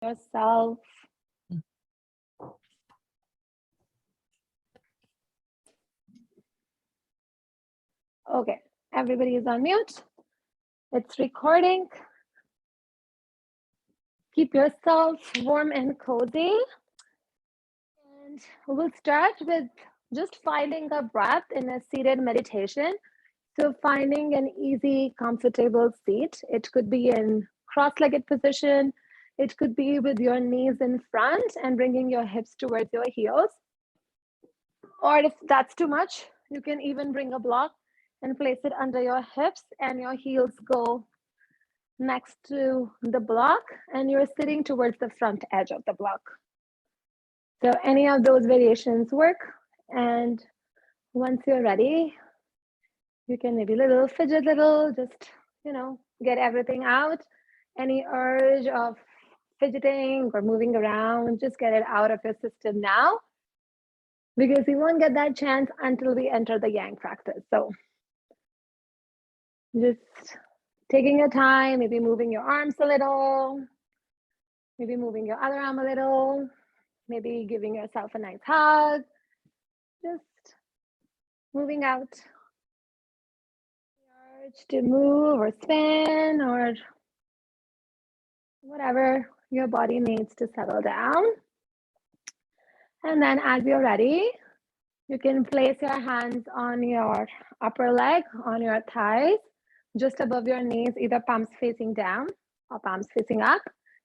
yourself. Okay, everybody is on mute. It's recording. Keep yourself warm and cozy. And we'll start with just finding a breath in a seated meditation. So finding an easy, comfortable seat. It could be in cross-legged position. It could be with your knees in front and bringing your hips towards your heels. Or if that's too much, you can even bring a block and place it under your hips and your heels go next to the block and you're sitting towards the front edge of the block. So any of those variations work. And once you're ready, you can maybe fidget little, just, get everything out. Any urge of fidgeting or moving around, just get it out of your system now, because we won't get that chance until we enter the yang practice. So just taking your time, maybe moving your arms a little, maybe moving your other arm a little, maybe giving yourself a nice hug, just moving out. The urge to move or spin or whatever your body needs to settle down. And then as you're ready, you can place your hands on your upper leg, on your thighs, just above your knees, either palms facing down or palms facing up.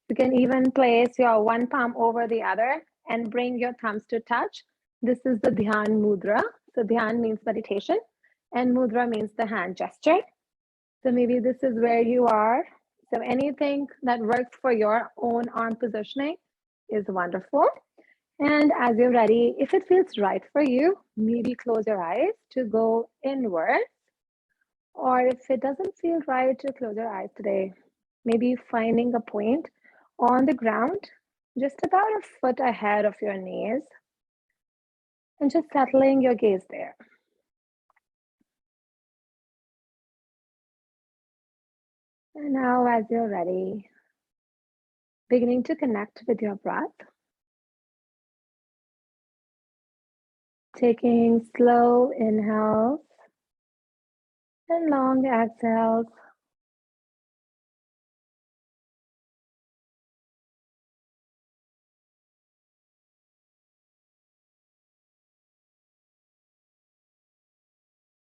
You can even place your one palm over the other and bring your thumbs to touch. This is the Dhyan Mudra. So Dhyan means meditation and Mudra means the hand gesture. So maybe this is where you are. So anything that works for your own arm positioning is wonderful. And as you're ready, if it feels right for you, maybe close your eyes to go inwards. Or if it doesn't feel right to close your eyes today, maybe finding a point on the ground, just about a foot ahead of your knees, and just settling your gaze there. And now as you're ready, beginning to connect with your breath. Taking slow inhales and long exhales.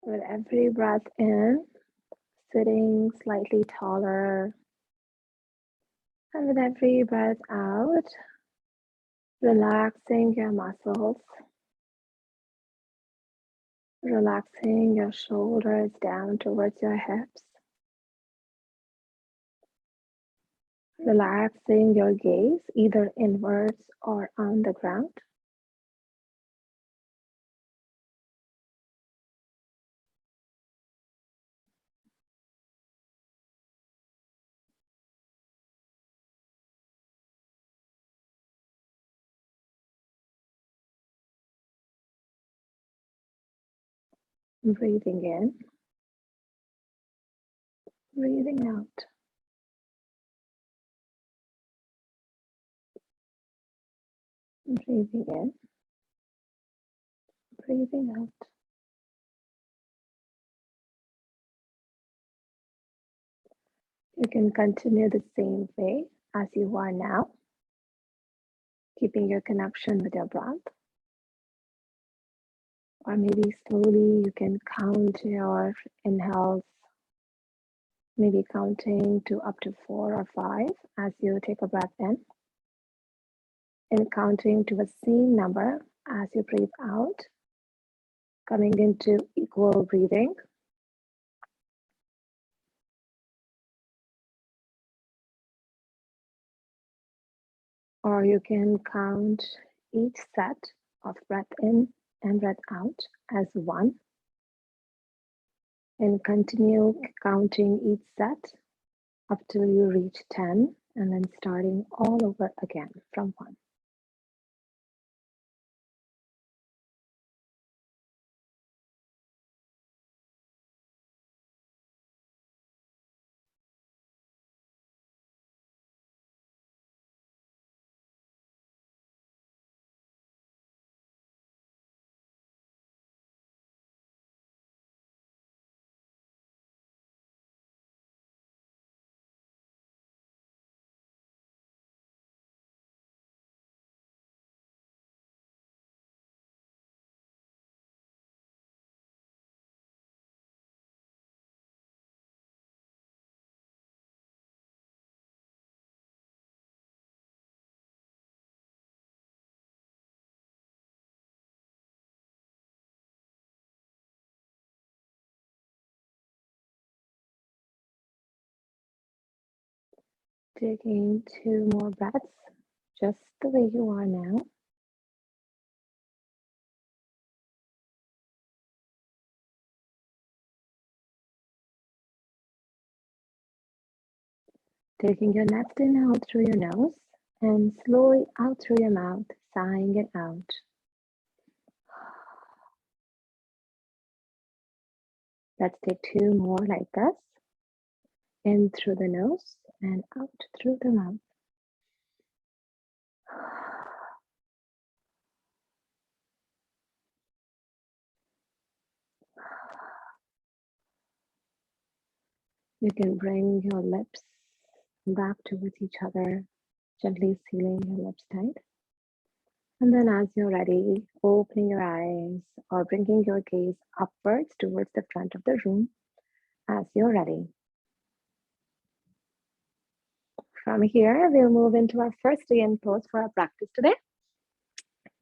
With every breath in, sitting slightly taller. And with every breath out, relaxing your muscles. Relaxing your shoulders down towards your hips. Relaxing your gaze either inwards or on the ground. Breathing in. Breathing out. Breathing in. Breathing out. You can continue the same way as you are now, keeping your connection with your breath. Or maybe slowly you can count your inhales, maybe counting to up to 4 or 5 as you take a breath in, and counting to a same number as you breathe out, coming into equal breathing. Or you can count each set of breath in and breath out as 1, and continue counting each set up till you reach 10, and then starting all over again from 1. Taking 2 more breaths, just the way you are now. Taking your next inhale through your nose and slowly out through your mouth, sighing it out. Let's take 2 more like this. In through the nose and out through the mouth. You can bring your lips back towards each other, gently sealing your lips tight. And then as you're ready, opening your eyes or bringing your gaze upwards towards the front of the room as you're ready. From here, we'll move into our first yin pose for our practice today.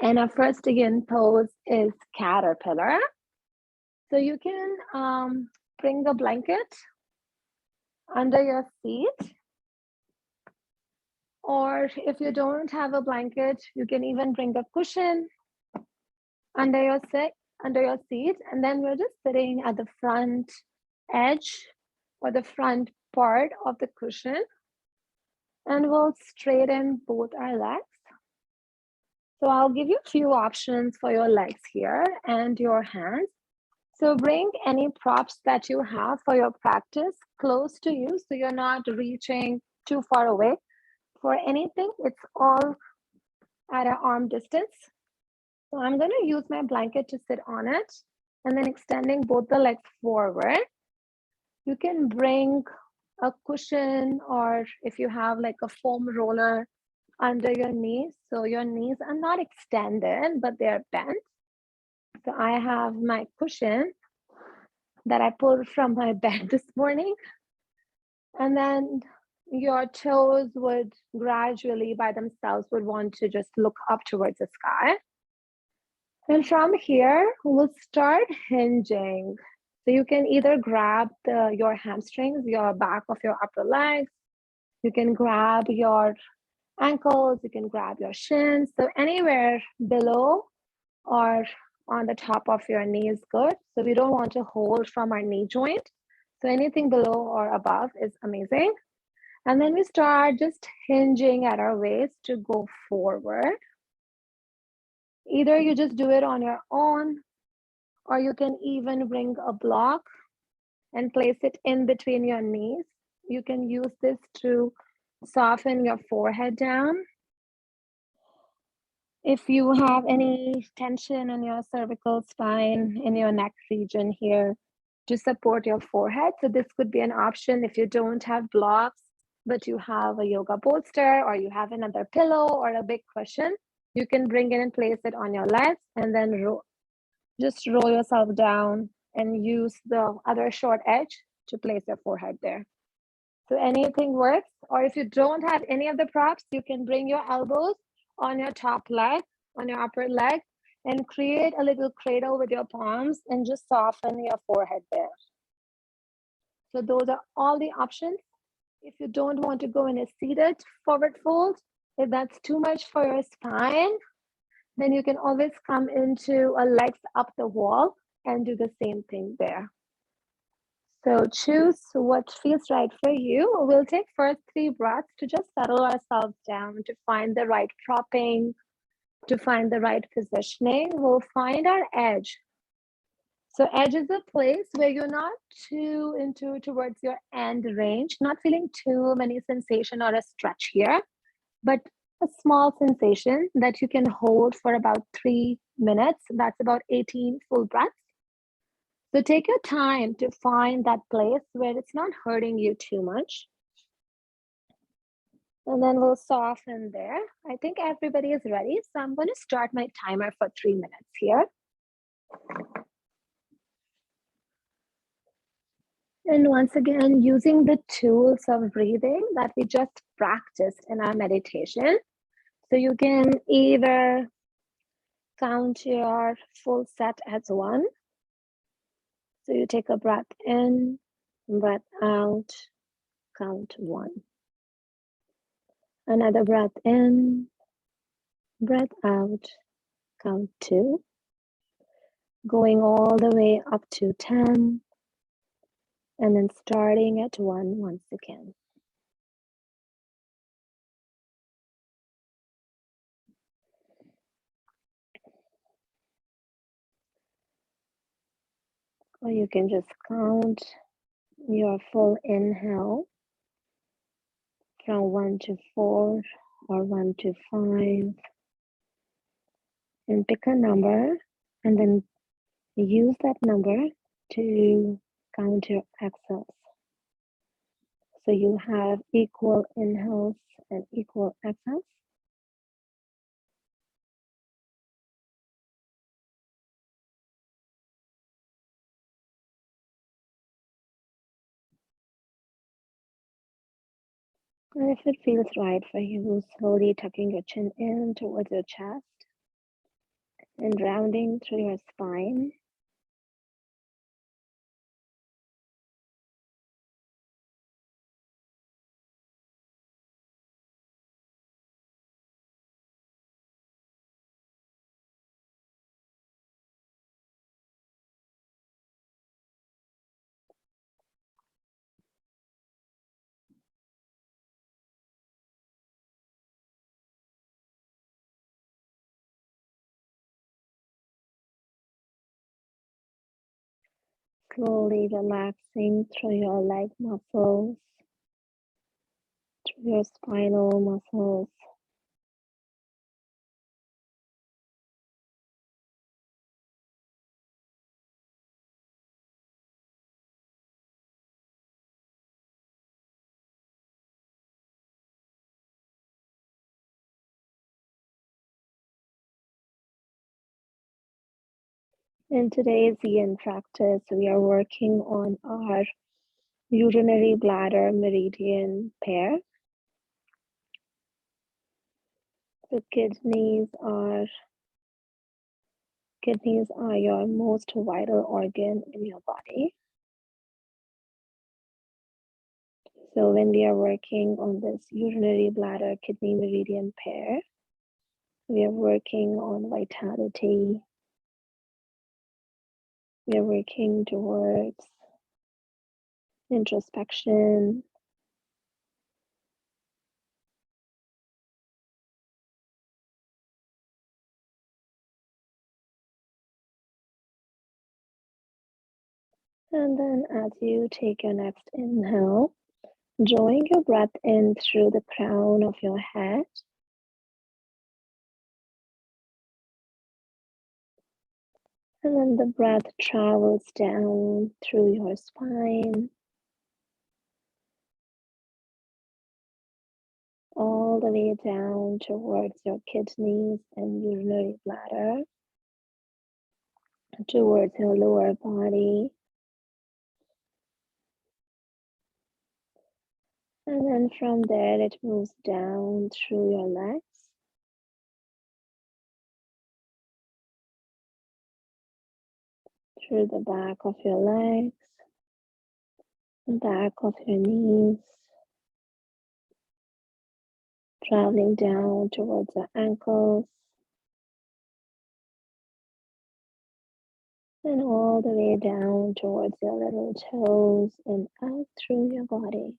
And our first yin pose is caterpillar. So you can bring a blanket under your seat. Or if you don't have a blanket, you can even bring a cushion under your seat. And then we're just sitting at the front edge or the front part of the cushion. And we'll straighten both our legs. So I'll give you a few options for your legs here and your hands. So bring any props that you have for your practice close to you so you're not reaching too far away. For anything, it's all at an arm distance. So I'm going to use my blanket to sit on it and then extending both the legs forward. You can bring a cushion or if you have like a foam roller under your knees. So your knees are not extended, but they're bent. So I have my cushion that I pulled from my bed this morning. And then your toes would gradually by themselves would want to just look up towards the sky. And from here, we'll start hinging. So you can either grab your hamstrings, your back of your upper legs. You can grab your ankles. You can grab your shins. So anywhere below or on the top of your knee is good. So we don't want to hold from our knee joint. So anything below or above is amazing. And then we start just hinging at our waist to go forward. Either you just do it on your own, or you can even bring a block and place it in between your knees. You can use this to soften your forehead down. If you have any tension in your cervical spine, in your neck region here, to support your forehead. So this could be an option if you don't have blocks, but you have a yoga bolster or you have another pillow or a big cushion. You can bring it and place it on your legs and then just roll yourself down and use the other short edge to place your forehead there. So anything works. Or if you don't have any of the props, you can bring your elbows on your top leg, on your upper leg, and create a little cradle with your palms and just soften your forehead there. So those are all the options. If you don't want to go in a seated forward fold, if that's too much for your spine, then you can always come into a legs up the wall and do the same thing there. So choose what feels right for you. We'll take first 3 breaths to just settle ourselves down, to find the right propping, to find the right positioning. We'll find our edge. So edge is a place where you're not too into towards your end range, not feeling too many sensation or a stretch here, but a small sensation that you can hold for about 3 minutes. That's about 18 full breaths. So take your time to find that place where it's not hurting you too much. And then we'll soften there. I think everybody is ready. So I'm going to start my timer for 3 minutes here. And once again, using the tools of breathing that we just practiced in our meditation. So you can either count your full set as 1. So you take a breath in, breath out, count 1. Another breath in, breath out, count 2, going all the way up to 10, and then starting at 1 once again. Or you can just count your full inhale from 1 to 4 or 1 to 5, and pick a number and then use that number to count your exhales. So you have equal inhales and equal exhales. And if it feels right for you, slowly tucking your chin in towards your chest and rounding through your spine. Slowly relaxing through your leg muscles, through your spinal muscles. In today's yin practice, we are working on our urinary bladder meridian pair. The kidneys are your most vital organ in your body. So when we are working on this urinary bladder kidney meridian pair, we are working on vitality. We are working towards introspection. And then as you take your next inhale, drawing your breath in through the crown of your head. And then the breath travels down through your spine, all the way down towards your kidneys and urinary bladder, towards your lower body. And then from there, it moves down through your legs. Through the back of your legs, the back of your knees, traveling down towards your ankles, and all the way down towards your little toes and out through your body.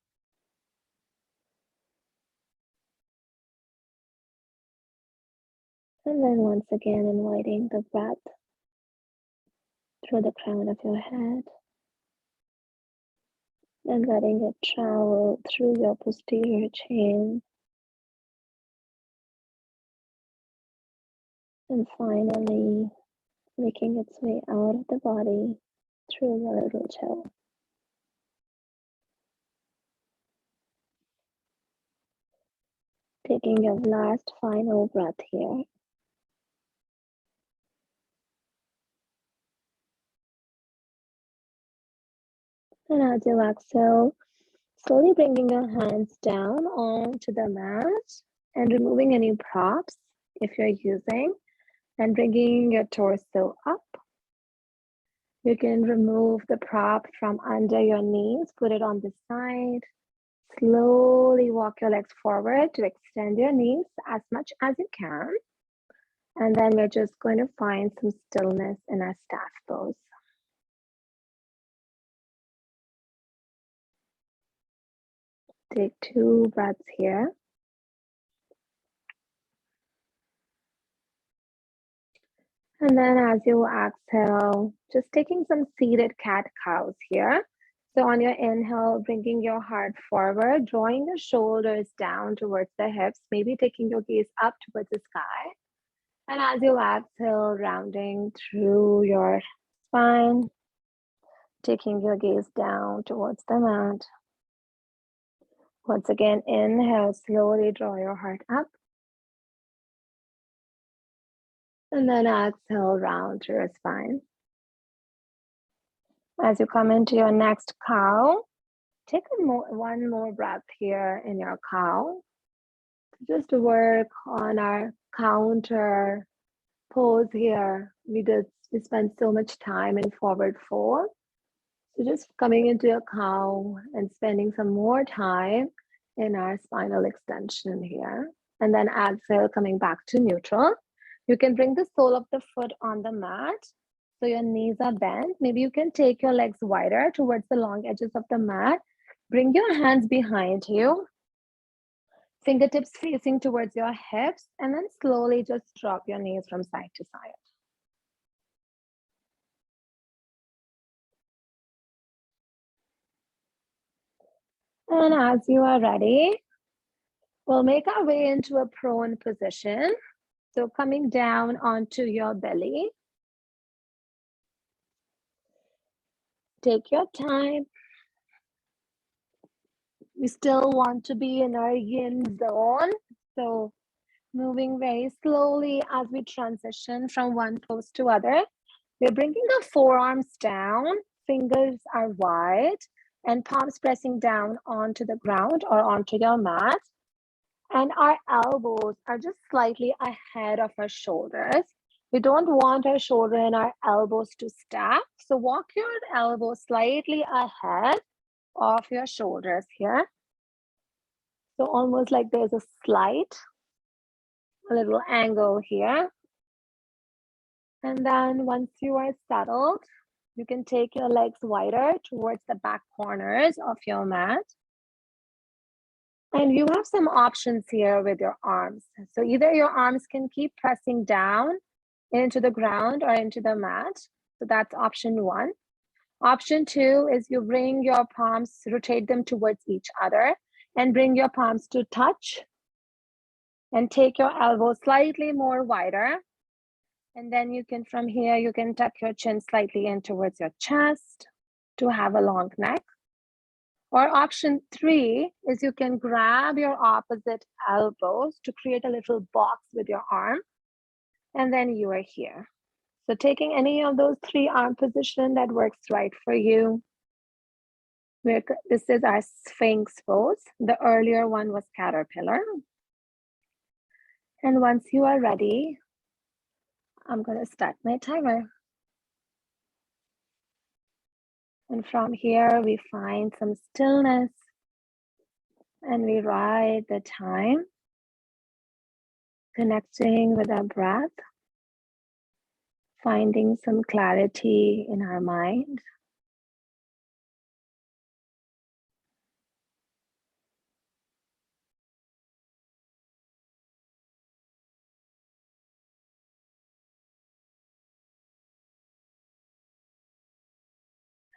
And then once again, inviting the breath through the crown of your head and letting it travel through your posterior chain. And finally, making its way out of the body through your little toe. Taking your last final breath here. And as you exhale, slowly bringing your hands down onto the mat and removing any props if you're using, and bringing your torso up. You can remove the prop from under your knees, put it on the side, Slowly walk your legs forward to extend your knees as much as you can. And then we're just going to find some stillness in our staff pose. Take 2 breaths here. And then as you exhale, just taking some seated cat-cows here. So on your inhale, bringing your heart forward, drawing the shoulders down towards the hips, maybe taking your gaze up towards the sky. And as you exhale, rounding through your spine, taking your gaze down towards the mat. Once again, inhale, slowly draw your heart up. And then exhale, round through your spine. As you come into your next cow, take one more breath here in your cow. Just to work on our counter pose here. We spent so much time in forward fold. So just coming into a cow and spending some more time in our spinal extension here. And then exhale, coming back to neutral. You can bring the sole of the foot on the mat. So your knees are bent. Maybe you can take your legs wider towards the long edges of the mat. Bring your hands behind you. Fingertips facing towards your hips. And then slowly just drop your knees from side to side. And as you are ready, we'll make our way into a prone position. So coming down onto your belly. Take your time. We still want to be in our yin zone. So moving very slowly as we transition from one pose to other. We're bringing the forearms down, fingers are wide, and palms pressing down onto the ground or onto your mat. And our elbows are just slightly ahead of our shoulders. We don't want our shoulder and our elbows to stack. So walk your elbows slightly ahead of your shoulders here. So almost like there's a slight, a little angle here. And then once you are settled, you can take your legs wider towards the back corners of your mat. And you have some options here with your arms. So either your arms can keep pressing down into the ground or into the mat. So that's option 1. Option 2 is you bring your palms, rotate them towards each other and bring your palms to touch and take your elbows slightly more wider. And then you can, from here, you can tuck your chin slightly in towards your chest to have a long neck. Or option 3 is you can grab your opposite elbows to create a little box with your arm. And then you are here. So taking any of those 3 arm position that works right for you. This is our Sphinx pose. The earlier one was caterpillar. And once you are ready, I'm going to start my timer. And from here, we find some stillness and we ride the time, connecting with our breath, finding some clarity in our mind.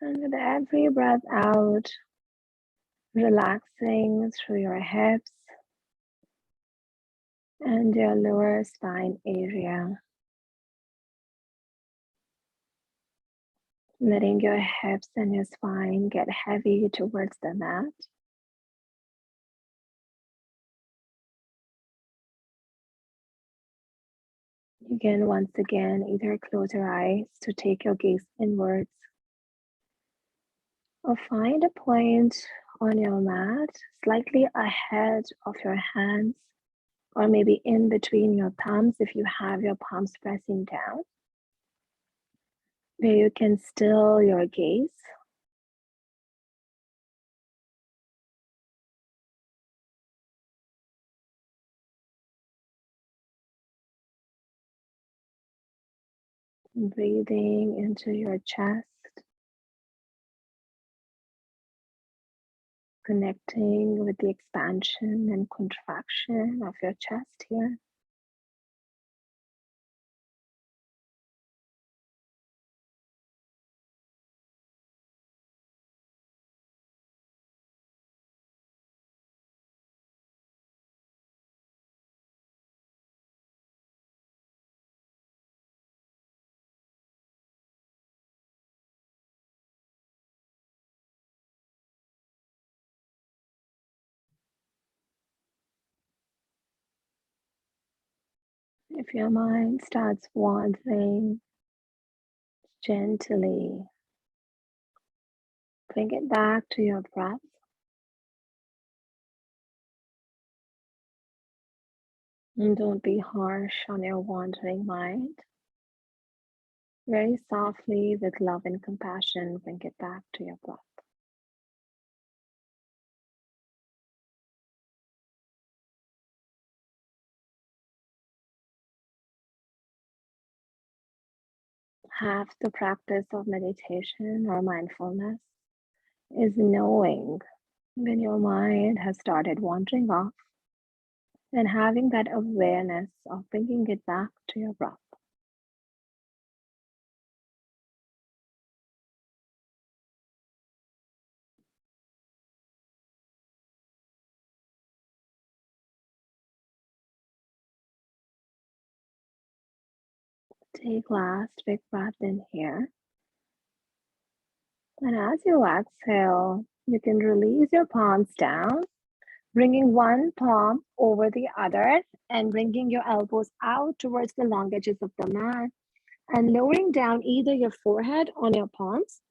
And with every breath out, relaxing through your hips and your lower spine area. Letting your hips and your spine get heavy towards the mat. You can once again either close your eyes to take your gaze inwards or find a point on your mat slightly ahead of your hands or maybe in between your thumbs if you have your palms pressing down, where you can still your gaze Breathing into your chest, connecting with the expansion and contraction of your chest here. If your mind starts wandering, gently bring it back to your breath. And don't be harsh on your wandering mind. Very softly, with love and compassion, bring it back to your breath. Half the practice of meditation or mindfulness is knowing when your mind has started wandering off and having that awareness of bringing it back to your breath. Take last big breath in here. And as you exhale, you can release your palms down, bringing one palm over the other and bringing your elbows out towards the long edges of the mat and lowering down either your forehead on your palms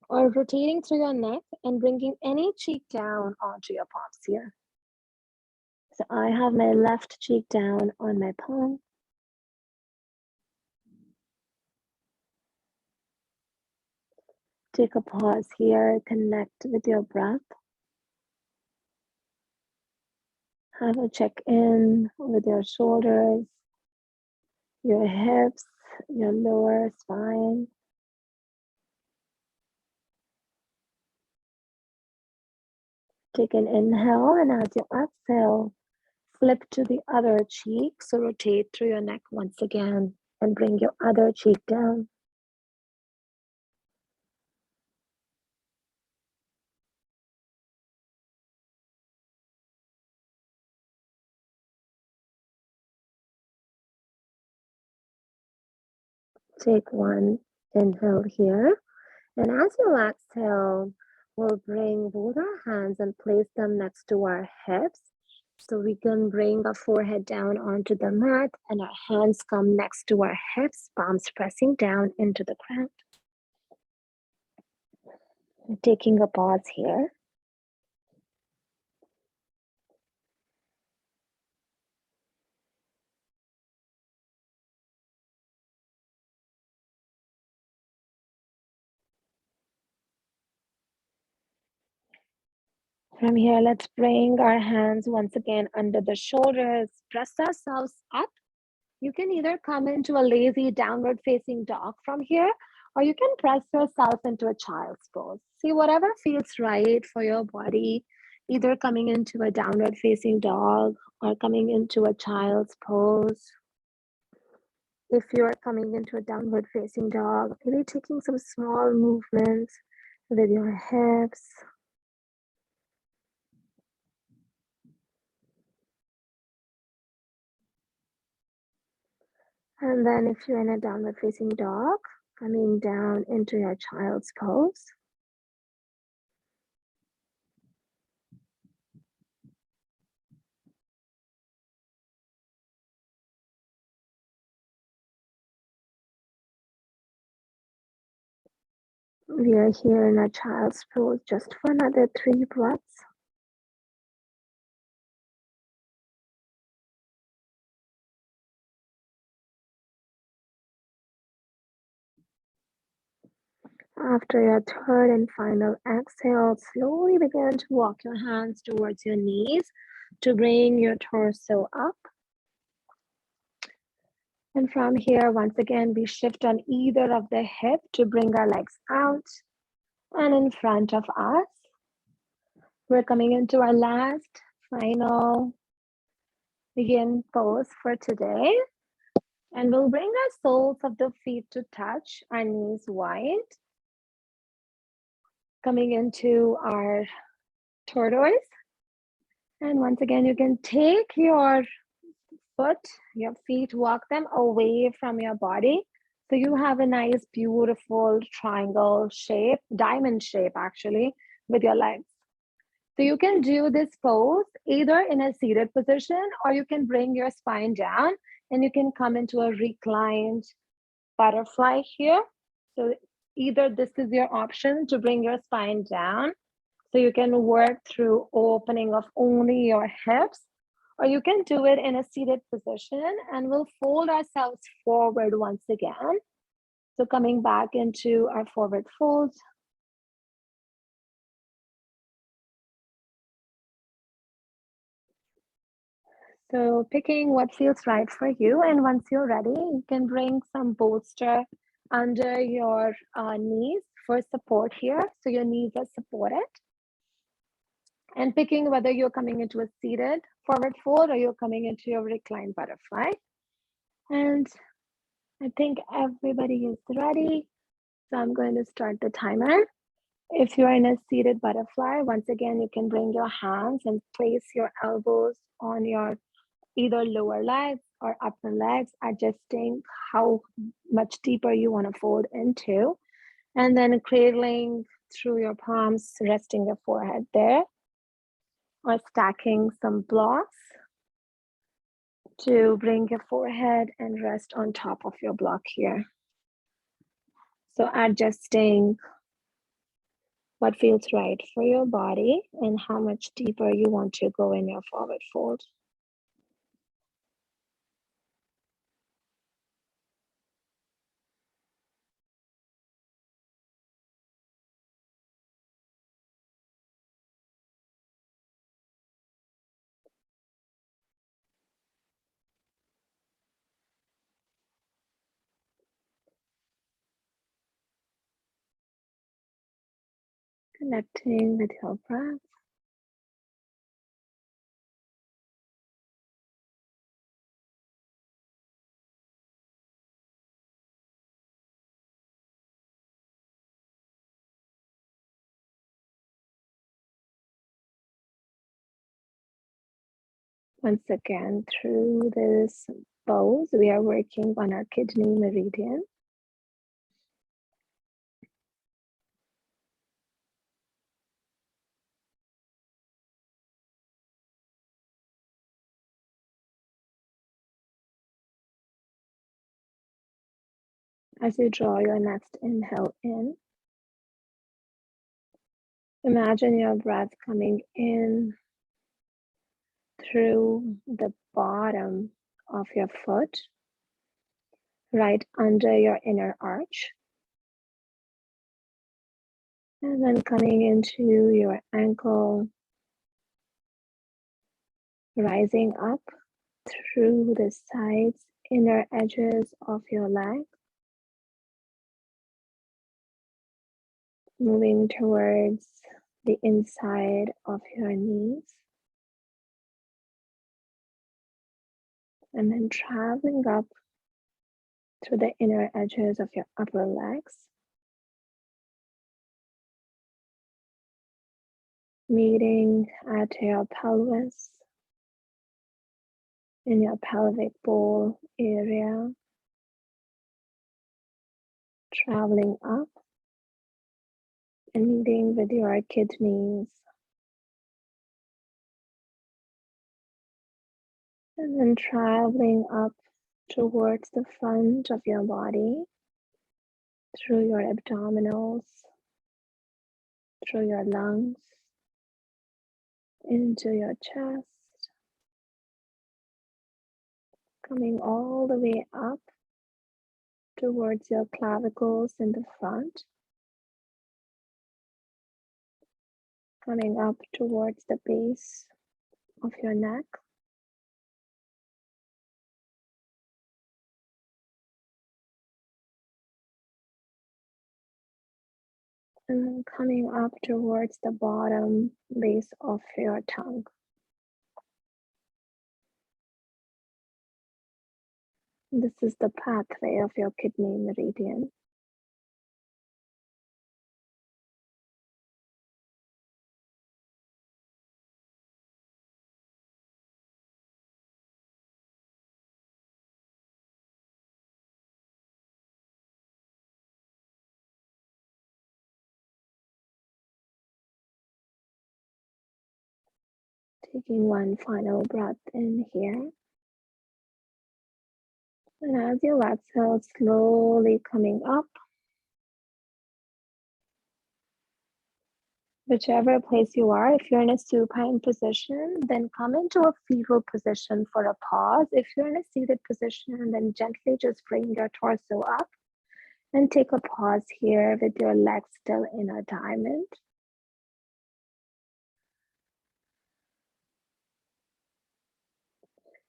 or rotating through your neck and bringing any cheek down onto your palms here. So I have my left cheek down on my palm. Take a pause here, connect with your breath. Have a check-in with your shoulders, your hips, your lower spine. Take an inhale, and as you exhale, flip to the other cheek. So rotate through your neck once again and bring your other cheek down. Take one inhale here. And as you exhale, we'll bring both our hands and place them next to our hips. So we can bring our forehead down onto the mat and our hands come next to our hips, palms pressing down into the ground. Taking a pause here. From here, let's bring our hands once again under the shoulders, press ourselves up. You can either come into a lazy downward facing dog from here, or you can press yourself into a child's pose. See whatever feels right for your body, either coming into a downward facing dog or coming into a child's pose. If you're coming into a downward facing dog, maybe taking some small movements with your hips. And then if you're in a downward facing dog, coming down into your child's pose. We are here in a child's pose just for another 3 breaths. After your third and final exhale, slowly begin to walk your hands towards your knees to bring your torso up. And from here, once again, we shift on either of the hip to bring our legs out and in front of us. We're coming into our last, final yin pose for today. And we'll bring our soles of the feet to touch, our knees wide. Coming into our tortoise. And once again, you can take your feet, walk them away from your body. So you have a nice, beautiful triangle shape, diamond shape actually, with your legs. So you can do this pose either in a seated position, or you can bring your spine down and you can come into a reclined butterfly here. So either this is your option to bring your spine down, so you can work through opening of only your hips, or you can do it in a seated position, and we'll fold ourselves forward once again. So coming back into our forward fold. So picking what feels right for you, and once you're ready, you can bring some bolster under your knees for support here. So your knees are supported. And picking whether you're coming into a seated forward fold or you're coming into your reclined butterfly. And I think everybody is ready. So I'm going to start the timer. If you're in a seated butterfly, once again, you can bring your hands and place your elbows on your either lower legs or upper legs, adjusting how much deeper you want to fold into. And then cradling through your palms, resting your forehead there, or stacking some blocks to bring your forehead and rest on top of your block here. So adjusting what feels right for your body and how much deeper you want to go in your forward fold. Connecting with your breath. Once again, through this pose, we are working on our kidney meridian. As you draw your next inhale in, imagine your breath coming in through the bottom of your foot, right under your inner arch. And then coming into your ankle, rising up through the sides, inner edges of your leg, moving towards the inside of your knees, and then traveling up through the inner edges of your upper legs, meeting at your pelvis, in your pelvic bowl area, traveling up and meeting with your kidneys, and then traveling up towards the front of your body, through your abdominals, through your lungs, into your chest, coming all the way up towards your clavicles in the front, coming up towards the base of your neck, And then coming up towards the bottom base of your tongue. This is the pathway of your kidney meridian. Taking one final breath in here. And as you exhale, slowly coming up. Whichever place you are, if you're in a supine position, then come into a fetal position for a pause. If you're in a seated position, then gently just bring your torso up and take a pause here with your legs still in a diamond.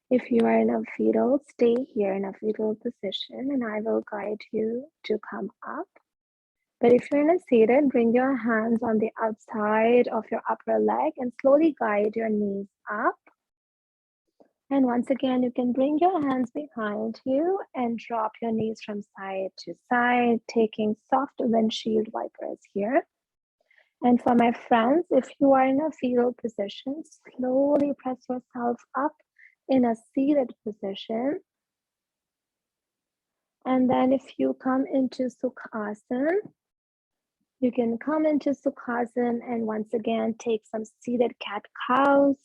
If you are in a fetal, stay here in a fetal position and I will guide you to come up. But if you're in a seated, bring your hands on the outside of your upper leg and slowly guide your knees up. And once again, you can bring your hands behind you and drop your knees from side to side, taking soft windshield wipers here. And for my friends, if you are in a fetal position, slowly press yourself up in a seated position. And then if you come into Sukhasana, you can come into Sukhasana and once again take some seated cat-cows.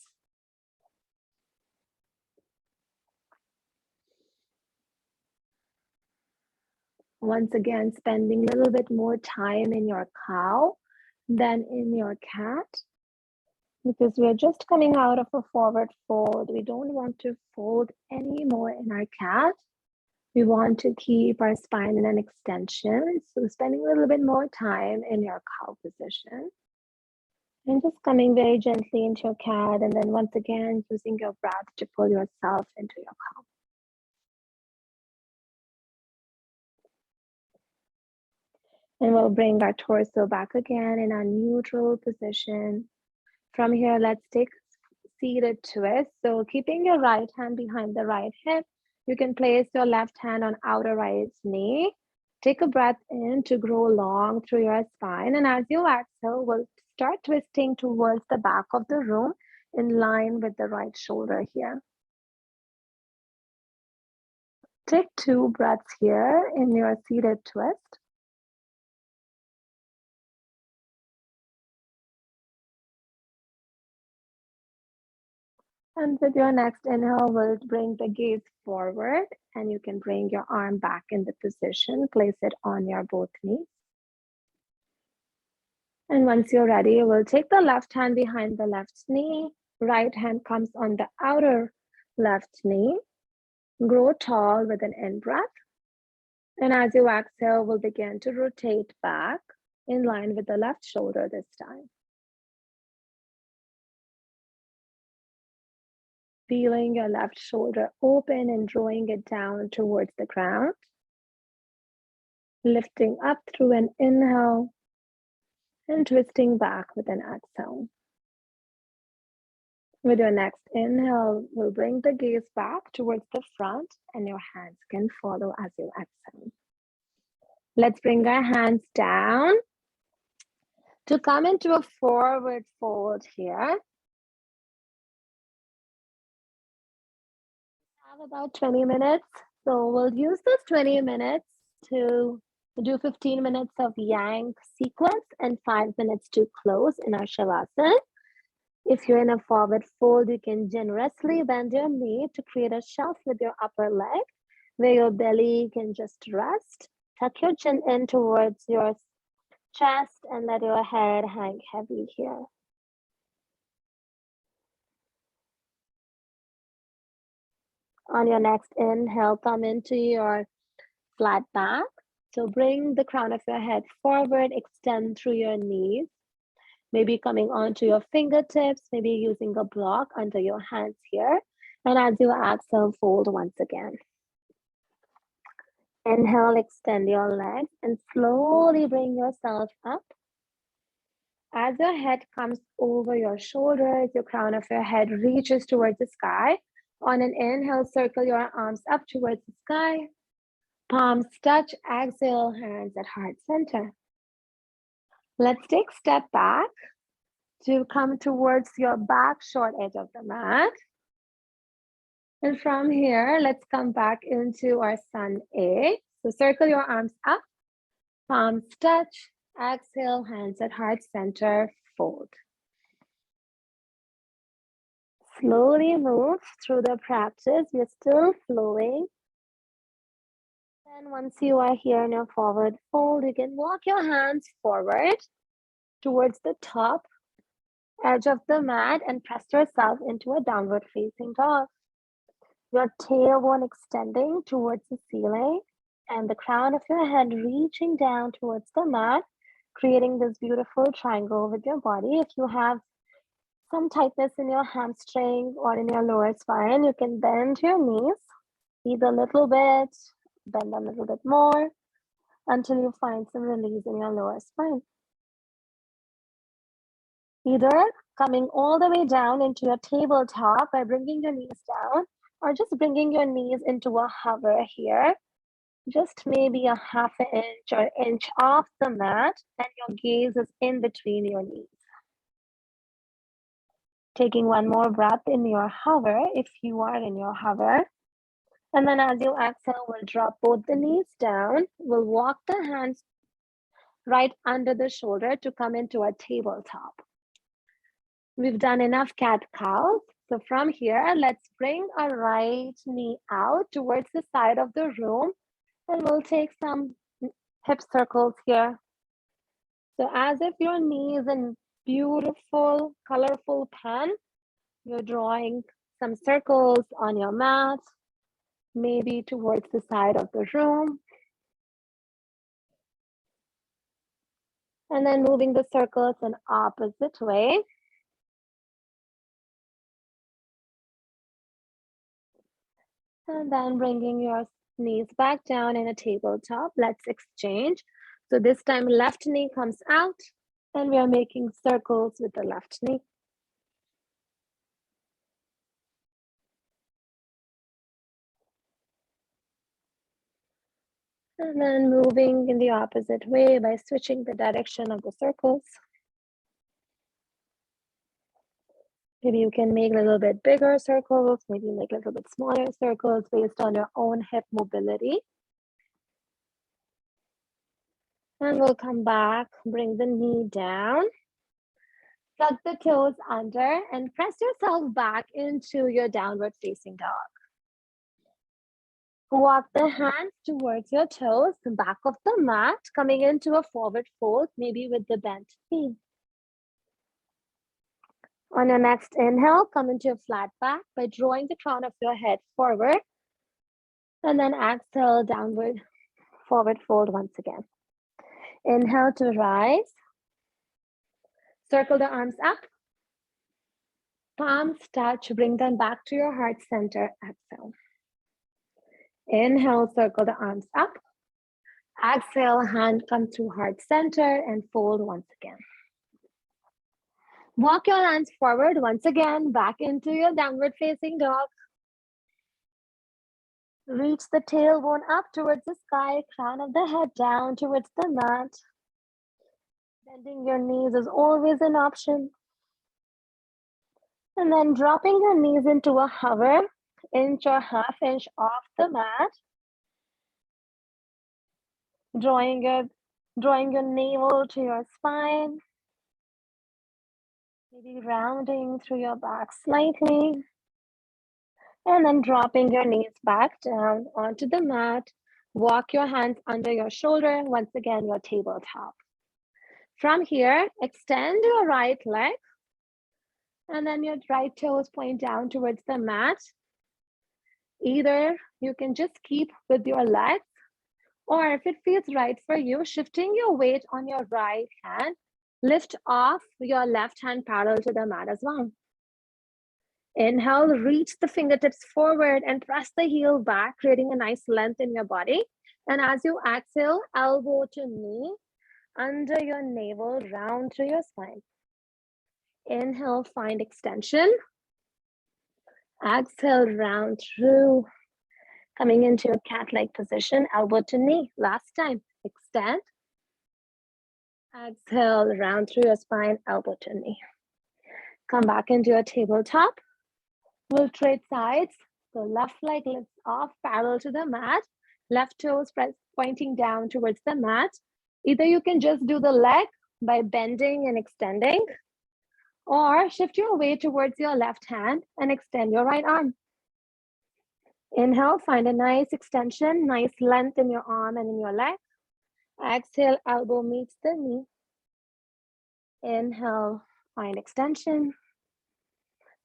Once again, spending a little bit more time in your cow than in your cat, because we're just coming out of a forward fold. We don't want to fold anymore in our cat. We want to keep our spine in an extension. So spending a little bit more time in your cow position. And just coming very gently into your cat. And then once again, using your breath to pull yourself into your cow. And we'll bring our torso back again in a neutral position. From here, let's take seated twist. So keeping your right hand behind the right hip, you can place your left hand on outer right knee. Take a breath in to grow long through your spine. And as you exhale, we'll start twisting towards the back of the room in line with the right shoulder here. Take 2 breaths here in your seated twist. And with your next inhale, we'll bring the gaze forward and you can bring your arm back in the position, place it on your both knees. And once you're ready, we'll take the left hand behind the left knee. Right hand comes on the outer left knee. Grow tall with an in-breath. And as you exhale, we'll begin to rotate back in line with the left shoulder this time. Feeling your left shoulder open and drawing it down towards the ground. Lifting up through an inhale and twisting back with an exhale. With your next inhale, we'll bring the gaze back towards the front and your hands can follow as you exhale. Let's bring our hands down to come into a forward fold here. Have about 20 minutes. So we'll use this 20 minutes to do 15 minutes of yang sequence and 5 minutes to close in our shavasana. If you're in a forward fold, you can generously bend your knee to create a shelf with your upper leg where your belly can just rest. Tuck your chin in towards your chest and let your head hang heavy here. On your next inhale, come into your flat back. So bring the crown of your head forward, extend through your knees. Maybe coming onto your fingertips, maybe using a block under your hands here. And as you exhale, fold once again. Inhale, extend your legs and slowly bring yourself up. As your head comes over your shoulders, your crown of your head reaches towards the sky. On an inhale, circle your arms up towards the sky. Palms touch, exhale, hands at heart center. Let's take a step back to come towards your back short edge of the mat. And from here, let's come back into our sun A. So circle your arms up, palms touch, exhale, hands at heart center, fold. Slowly move through the practice. We're still flowing. And once you are here in your forward fold, you can walk your hands forward towards the top edge of the mat and press yourself into a downward facing dog. Your tailbone extending towards the ceiling and the crown of your head reaching down towards the mat, creating this beautiful triangle with your body. If you have some tightness in your hamstring or in your lower spine, you can bend your knees, either a little bit, bend a little bit more, until you find some release in your lower spine. Either coming all the way down into your tabletop by bringing your knees down, or just bringing your knees into a hover here, just maybe a half an inch or inch off the mat, and your gaze is in between your knees. Taking one more breath in your hover, if you are in your hover. And then as you exhale, we'll drop both the knees down. We'll walk the hands right under the shoulder to come into a tabletop. We've done enough cat-cows. So from here, let's bring our right knee out towards the side of the room, and we'll take some hip circles here. So as if your knee is in beautiful, colorful pen, you're drawing some circles on your mat, maybe towards the side of the room. And then moving the circles in opposite way. And then bringing your knees back down in a tabletop. Let's exchange. So this time left knee comes out and we are making circles with the left knee. And then moving in the opposite way by switching the direction of the circles. Maybe you can make a little bit bigger circles, maybe make a little bit smaller circles based on your own hip mobility. And we'll come back, bring the knee down, tuck the toes under, and press yourself back into your downward facing dog. Walk the hands towards your toes, the back of the mat, coming into a forward fold, maybe with the bent knee. On your next inhale, come into a flat back by drawing the crown of your head forward. And then exhale, downward forward fold once again. Inhale to rise. Circle the arms up. Palms touch, bring them back to your heart center. Exhale. Inhale, circle the arms up. Exhale, hand come to heart center and fold once again. Walk your hands forward once again, back into your downward facing dog. Reach the tailbone up towards the sky, crown of the head down towards the mat. Bending your knees is always an option. And then dropping your knees into a hover, inch or half inch off the mat. Drawing your navel to your spine. Maybe rounding through your back slightly. And then dropping your knees back down onto the mat. Walk your hands under your shoulder. Once again, your tabletop. From here, extend your right leg. And then your right toes point down towards the mat. Either you can just keep with your legs, or if it feels right for you, shifting your weight on your right hand, lift off your left hand parallel to the mat as well. Inhale, reach the fingertips forward and press the heel back, creating a nice length in your body. And as you exhale, elbow to knee, under your navel, round through your spine. Inhale, find extension. Exhale, round through. Coming into a cat-like position, elbow to knee. Last time, extend. Exhale, round through your spine, elbow to knee. Come back into your tabletop. We'll trade sides. So left leg lifts off, parallel to the mat. Left toes pointing down towards the mat. Either you can just do the leg by bending and extending, or shift your weight towards your left hand and extend your right arm. Inhale, find a nice extension, nice length in your arm and in your leg. Exhale, elbow meets the knee. Inhale, find extension.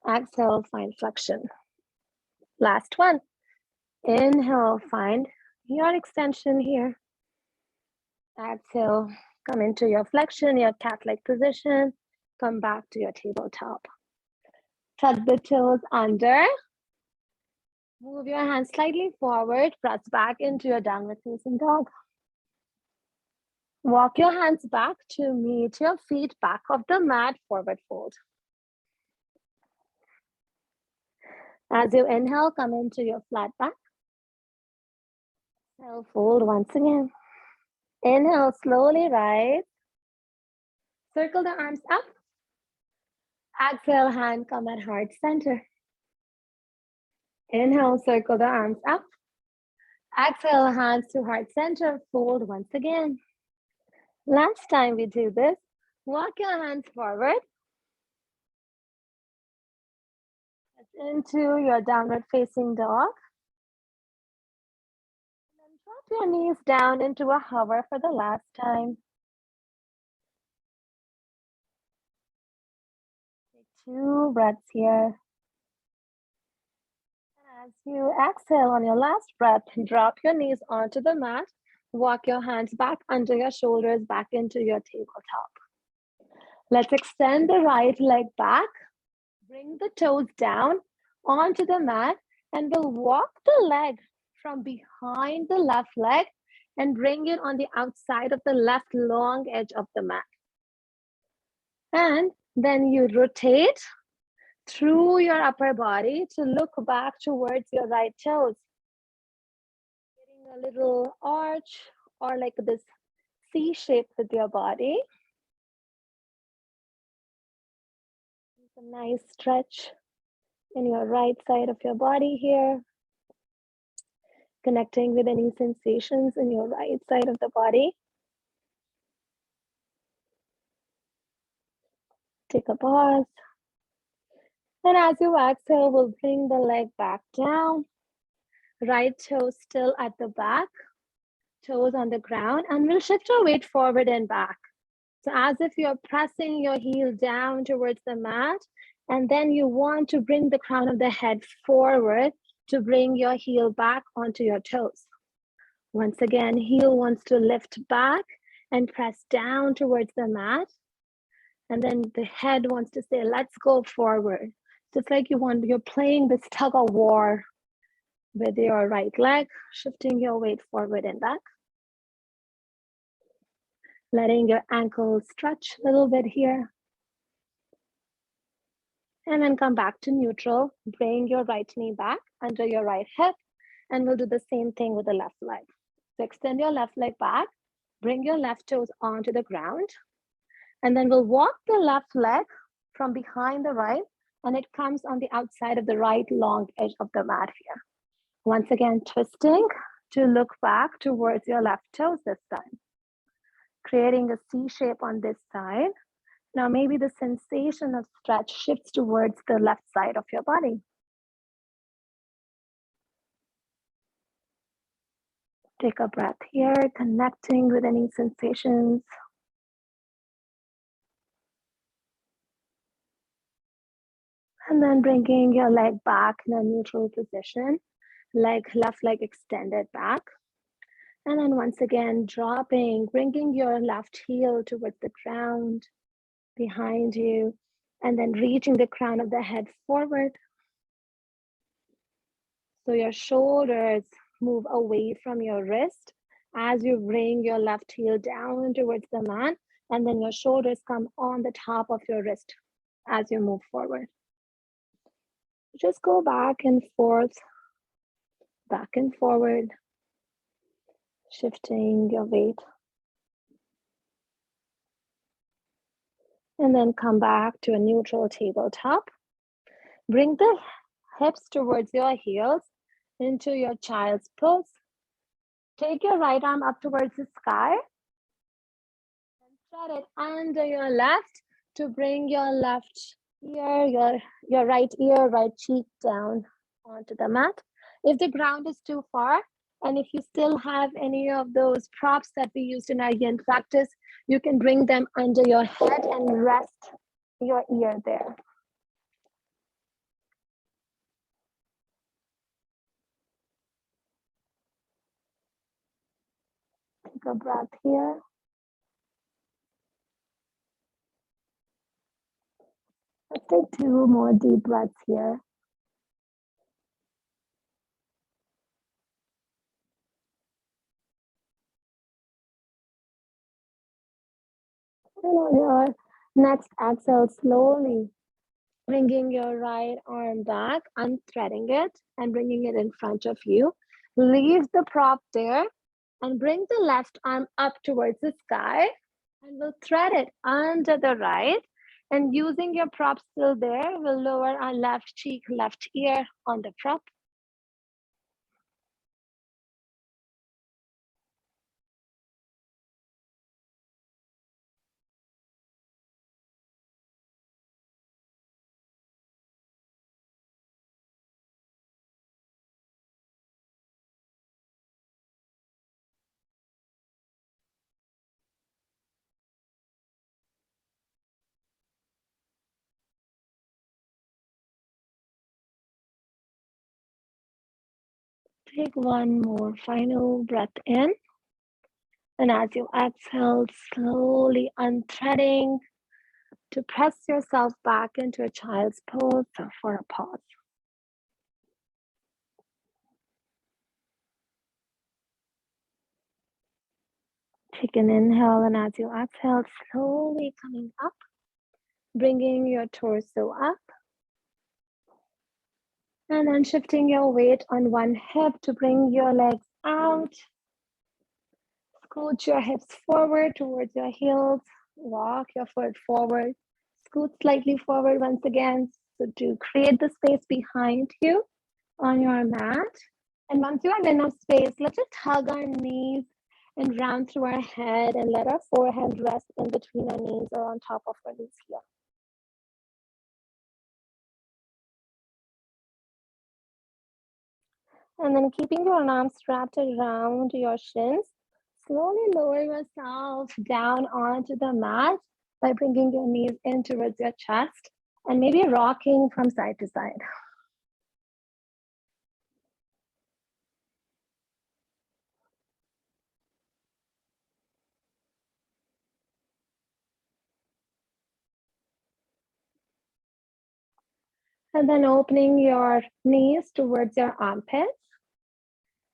Exhale, find flexion. Last one. Inhale, find your extension here. Exhale, come into your flexion, your cat-like position. Come back to your tabletop. Tuck the toes under. Move your hands slightly forward. Press back into your downward facing dog. Walk your hands back to meet your feet back of the mat, forward fold. As you inhale, come into your flat back. Exhale, fold once again. Inhale, slowly rise. Circle the arms up. Exhale, hand come at heart center. Inhale, circle the arms up. Exhale, hands to heart center, fold once again. Last time we do this, walk your hands forward. Into your downward facing dog. And then drop your knees down into a hover for the last time. Take 2 breaths here. And as you exhale on your last breath, drop your knees onto the mat. Walk your hands back under your shoulders, back into your tabletop. Let's extend the right leg back. Bring the toes down onto the mat, and we'll walk the leg from behind the left leg and bring it on the outside of the left long edge of the mat. And then you rotate through your upper body to look back towards your right toes. Getting a little arch or like this C shape with your body. It's a nice stretch in your right side of your body here. Connecting with any sensations in your right side of the body. Take a pause. And as you exhale, we'll bring the leg back down. Right toe still at the back, toes on the ground, and we'll shift our weight forward and back. So as if you're pressing your heel down towards the mat, and then you want to bring the crown of the head forward to bring your heel back onto your toes. Once again, heel wants to lift back and press down towards the mat. And then the head wants to say, let's go forward. Just like you're playing this tug of war with your right leg, shifting your weight forward and back. Letting your ankles stretch a little bit here. And then come back to neutral. Bring your right knee back under your right hip. And we'll do the same thing with the left leg. So extend your left leg back. Bring your left toes onto the ground. And then we'll walk the left leg from behind the right. And it comes on the outside of the right long edge of the mat here. Once again, twisting to look back towards your left toes this time. Creating a C shape on this side. Now maybe the sensation of stretch shifts towards the left side of your body. Take a breath here, connecting with any sensations. And then bringing your leg back in a neutral position, left leg extended back. And then once again, dropping, bringing your left heel towards the ground behind you, and then reaching the crown of the head forward. So your shoulders move away from your wrist as you bring your left heel down towards the mat, and then your shoulders come on the top of your wrist as you move forward. Just go back and forth, back and forward, shifting your weight. And then come back to a neutral tabletop. Bring the hips towards your heels into your child's pose. Take your right arm up towards the sky and thread it under your left to bring your left ear, your right ear, right cheek down onto the mat. If the ground is too far, and if you still have any of those props that we used in our yin practice, you can bring them under your head and rest your ear there. Take a breath here. Let's take 2 more deep breaths here. And on your next exhale, slowly bringing your right arm back, unthreading it and bringing it in front of you. Leave the prop there and bring the left arm up towards the sky, and we'll thread it under the right. And using your prop still there, we'll lower our left cheek, left ear on the prop. Take one more final breath in. And as you exhale, slowly unthreading to press yourself back into a child's pose for a pause. Take an inhale, and as you exhale, slowly coming up, bringing your torso up. And then shifting your weight on one hip to bring your legs out. Scoot your hips forward towards your heels. Walk your foot forward. Scoot slightly forward once again. So to create the space behind you on your mat. And once you have enough space, let's just hug our knees and round through our head and let our forehead rest in between our knees or on top of our knees here. And then keeping your arms wrapped around your shins, slowly lower yourself down onto the mat by bringing your knees in towards your chest and maybe rocking from side to side. And then opening your knees towards your armpits.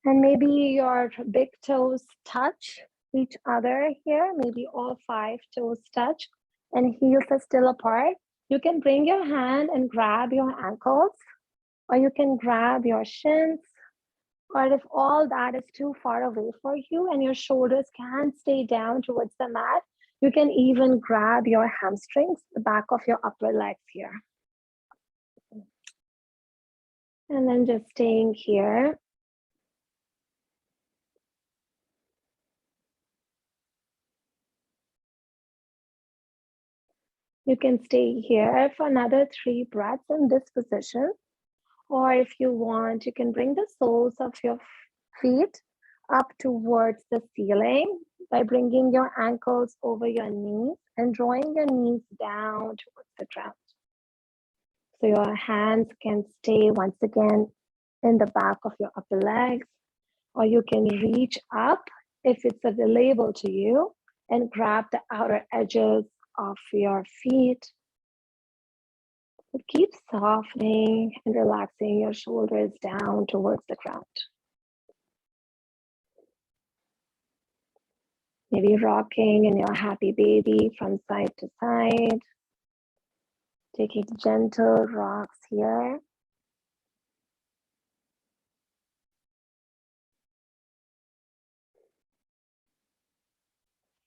And maybe your big toes touch each other here. Maybe all 5 toes touch and heels are still apart. You can bring your hand and grab your ankles, or you can grab your shins, or if all that is too far away for you and your shoulders can't stay down towards the mat, you can even grab your hamstrings, the back of your upper legs here. And then just staying here. You can stay here for another 3 breaths in this position. Or if you want, you can bring the soles of your feet up towards the ceiling by bringing your ankles over your knees and drawing your knees down towards the ground. So your hands can stay once again in the back of your upper legs, or you can reach up if it's available to you and grab the outer edges of your feet. But keep softening and relaxing your shoulders down towards the ground. Maybe rocking in your happy baby from side to side. Taking gentle rocks here.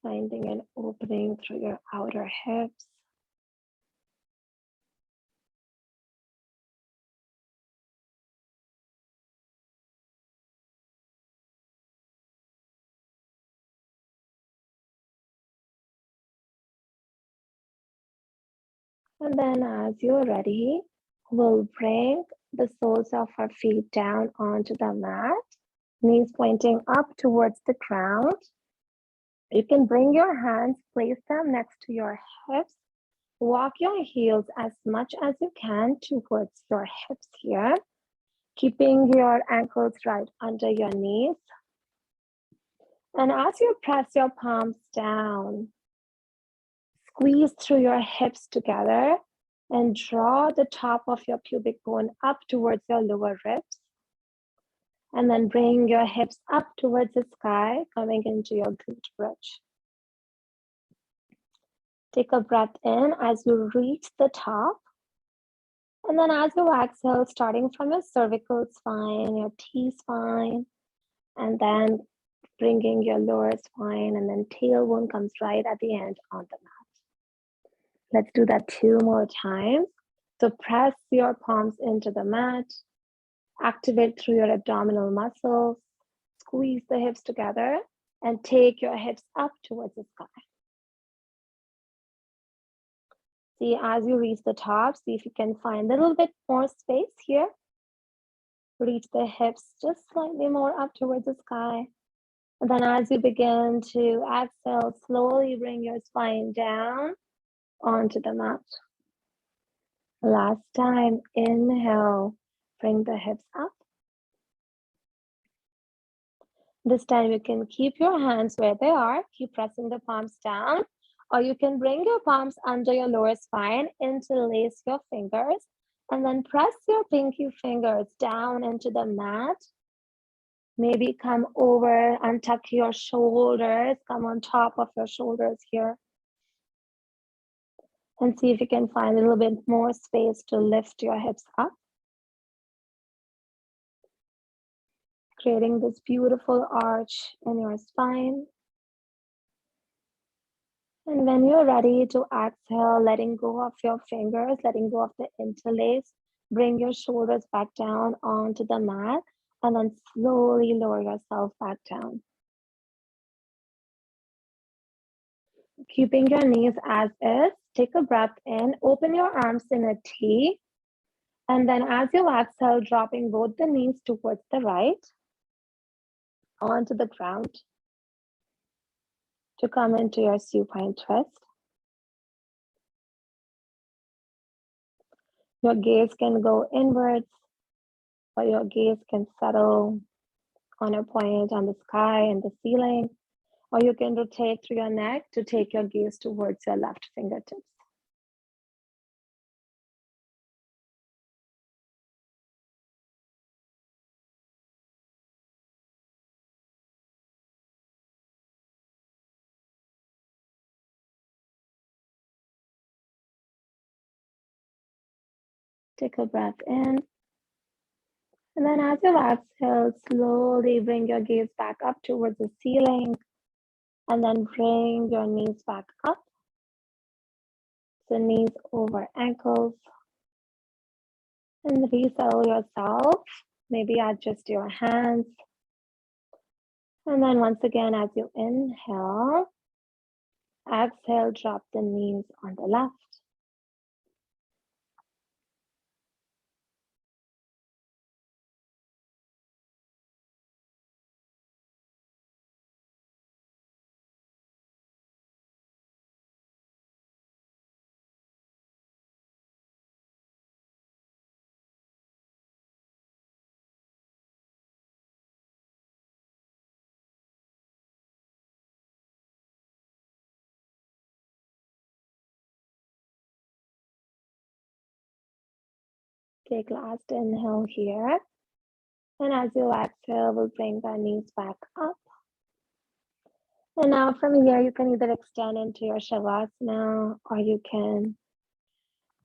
Finding an opening through your outer hips. And then as you're ready, we'll bring the soles of our feet down onto the mat, knees pointing up towards the ground. You can bring your hands, place them next to your hips. Walk your heels as much as you can towards your hips here, keeping your ankles right under your knees. And as you press your palms down, squeeze through your hips together and draw the top of your pubic bone up towards your lower ribs. And then bring your hips up towards the sky, coming into your glute bridge. Take a breath in as you reach the top. And then as you exhale, starting from your cervical spine, your T-spine, and then bringing your lower spine, and then tailbone comes right at the end on the mat. Let's do that 2 more times. So press your palms into the mat, activate through your abdominal muscles, squeeze the hips together, and take your hips up towards the sky. See, as you reach the top, see if you can find a little bit more space here. Reach the hips just slightly more up towards the sky. And then as you begin to exhale, slowly bring your spine down onto the mat. Last time, inhale, bring the hips up. This time you can keep your hands where they are, keep pressing the palms down, or you can bring your palms under your lower spine, interlace your fingers, and then press your pinky fingers down into the mat. Maybe come over, untuck your shoulders, come on top of your shoulders here. And see if you can find a little bit more space to lift your hips up. Creating this beautiful arch in your spine. And when you're ready to exhale, letting go of your fingers, letting go of the interlace, bring your shoulders back down onto the mat, and then slowly lower yourself back down. Keeping your knees as is, take a breath in, open your arms in a T, and then as you exhale, dropping both the knees towards the right, onto the ground, to come into your supine twist. Your gaze can go inwards, or your gaze can settle on a point on the sky and the ceiling, or you can rotate through your neck to take your gaze towards your left fingertips. Take a breath in. And then as you exhale, slowly bring your gaze back up towards the ceiling. And then bring your knees back up. So knees over ankles. And resettle yourself. Maybe adjust your hands. And then once again, as you inhale, exhale, drop the knees on the left. Take last inhale here. And as you exhale, we'll bring the knees back up. And now from here, you can either extend into your Shavasana or you can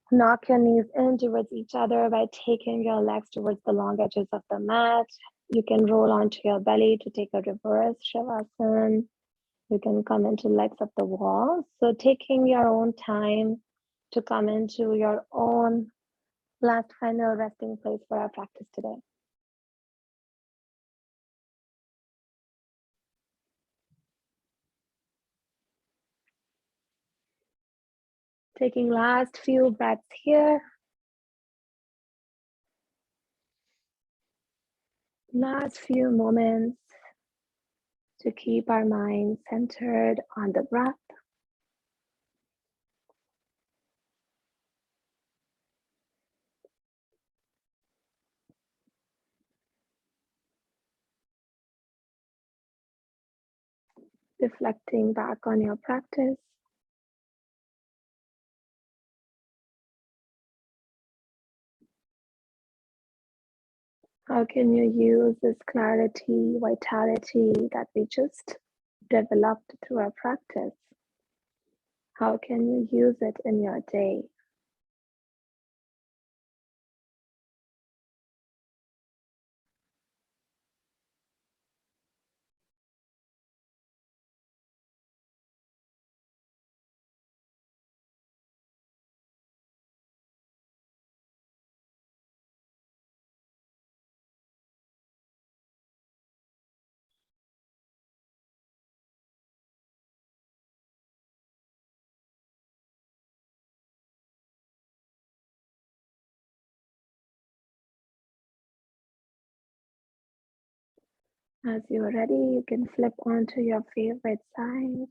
knock your knees in towards each other by taking your legs towards the long edges of the mat. You can roll onto your belly to take a reverse Shavasana. You can come into legs up the wall. So taking your own time to come into your own last final resting place for our practice today. Taking last few breaths here. Last few moments to keep our mind centered on the breath. Reflecting back on your practice. How can you use this clarity, vitality that we just developed through our practice? How can you use it in your day? As you're ready, you can flip onto your favorite side.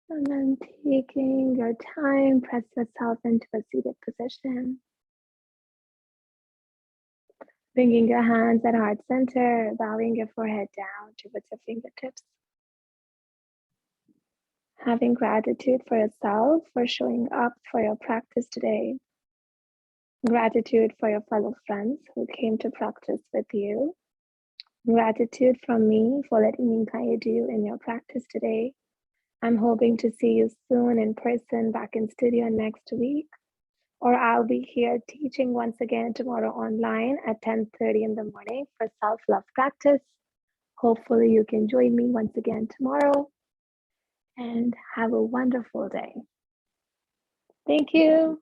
And then taking your time, press yourself into a seated position. Bringing your hands at heart center, bowing your forehead down towards your fingertips. Having gratitude for yourself for showing up for your practice today. Gratitude for your fellow friends who came to practice with you. Gratitude from me for letting me guide you in your practice today. I'm hoping to see you soon in person back in studio next week, or I'll be here teaching once again tomorrow online at 10:30 in the morning for self-love practice. Hopefully you can join me once again tomorrow and have a wonderful day. Thank you.